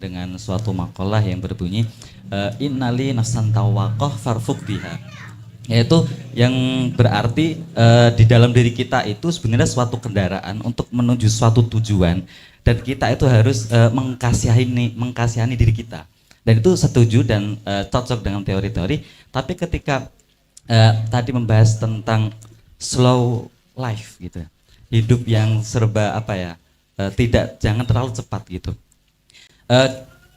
dengan suatu makalah yang berbunyi innali nafsan tawaqoh farfuk biha, yaitu yang berarti di dalam diri kita itu sebenarnya suatu kendaraan untuk menuju suatu tujuan, dan kita itu harus mengkasihani diri kita, dan itu setuju dan cocok dengan teori-teori. Tapi ketika tadi membahas tentang slow life gitu, hidup yang serba apa ya, jangan terlalu cepat gitu.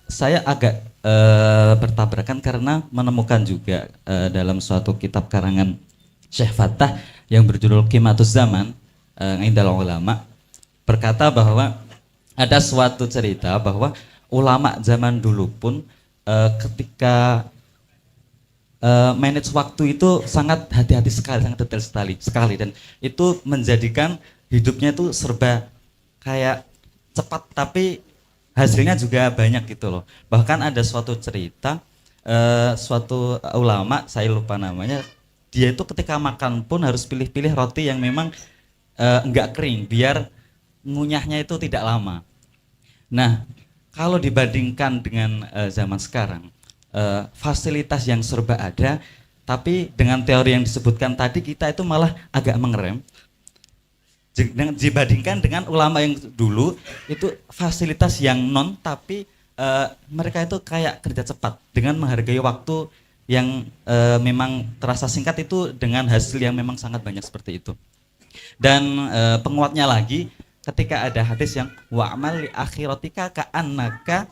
Saya agak bertabrakan karena menemukan juga dalam suatu kitab karangan Syekh Fattah yang berjudul Qimatuz Zaman Indal Ulama, berkata bahwa ada suatu cerita bahwa ulama zaman dulu pun ketika manage waktu itu sangat hati-hati sekali, sangat detail sekali, dan itu menjadikan hidupnya itu serba kayak cepat tapi hasilnya juga banyak gitu loh. Bahkan ada suatu cerita suatu ulama, saya lupa namanya, dia itu ketika makan pun harus pilih-pilih roti yang memang enggak kering biar ngunyahnya itu tidak lama. Nah, kalau dibandingkan dengan zaman sekarang, fasilitas yang serba ada, tapi dengan teori yang disebutkan tadi kita itu malah agak mengerem dibandingkan dengan ulama yang dulu itu fasilitas yang non, tapi mereka itu kayak kerja cepat dengan menghargai waktu yang memang terasa singkat itu dengan hasil yang memang sangat banyak seperti itu. Dan penguatnya lagi ketika ada hadis yang wa'mal li akhiratika ka'annaka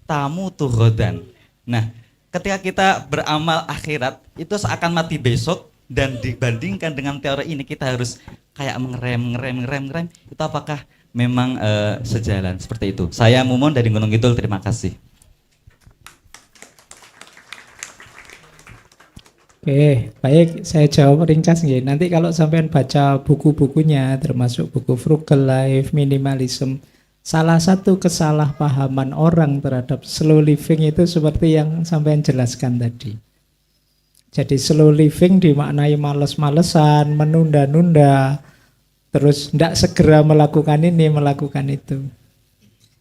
tamutu ghadan. Nah, ketika kita beramal akhirat itu seakan mati besok, dan dibandingkan dengan teori ini kita harus kayak mengerem, itu apakah memang sejalan seperti itu? Saya Mumon dari Gunung Kidul, terima kasih. Oke, baik, saya jawab ringkas nggih. Nanti kalau sampean baca buku-bukunya, termasuk buku Frugal Life, Minimalism, salah satu kesalahpahaman orang terhadap slow living itu seperti yang sampean jelaskan tadi. Jadi slow living dimaknai males-malesan, menunda-nunda, terus tidak segera melakukan ini, melakukan itu.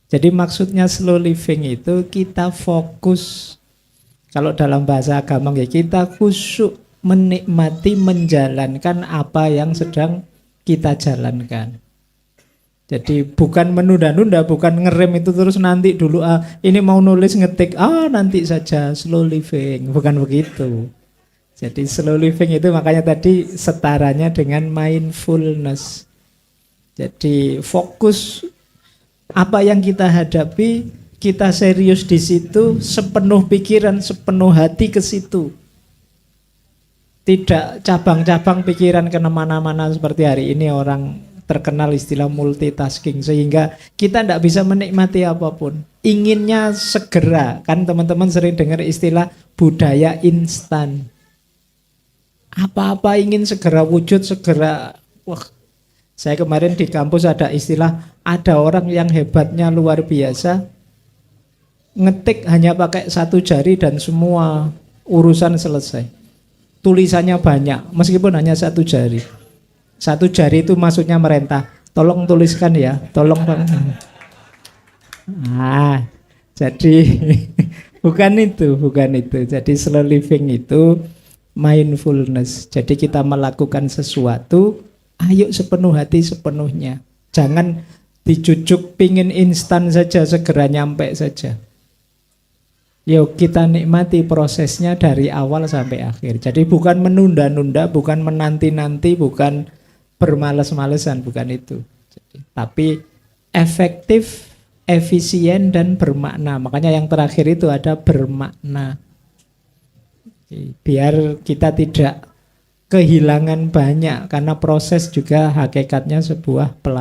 Jadi maksudnya slow living itu kita fokus, kalau dalam bahasa agama kita khusyuk menikmati, menjalankan apa yang sedang kita jalankan. Jadi bukan menunda-nunda, bukan ngerem itu terus nanti dulu, ini mau nulis ngetik, nanti saja, slow living, bukan begitu. Jadi slow living itu makanya tadi setaranya dengan mindfulness. Jadi fokus apa yang kita hadapi, kita serius di situ, sepenuh pikiran, sepenuh hati ke situ. Tidak cabang-cabang pikiran kemana-mana seperti hari ini orang terkenal istilah multitasking, sehingga kita tidak bisa menikmati apapun. Inginnya segera, kan teman-teman sering dengar istilah budaya instan. Apa-apa ingin segera wujud, segera. Wah, saya kemarin di kampus ada istilah, ada orang yang hebatnya luar biasa, ngetik hanya pakai satu jari dan semua urusan selesai. Tulisannya banyak, meskipun hanya satu jari. Satu jari itu maksudnya merentah. Tolong tuliskan ya, tolong Bang. Jadi bukan itu. Jadi slow living itu mindfulness. Jadi kita melakukan sesuatu, ayo sepenuh hati, sepenuhnya. Jangan dijujuk pingin instan saja, segera nyampe saja. Yuk kita nikmati prosesnya dari awal sampai akhir. Jadi bukan menunda-nunda, bukan menanti-nanti, bukan bermales-malesan, bukan itu. Tapi efektif, efisien, dan bermakna. Makanya yang terakhir itu ada bermakna. Biar kita tidak kehilangan banyak, karena proses juga hakikatnya sebuah pelajaran.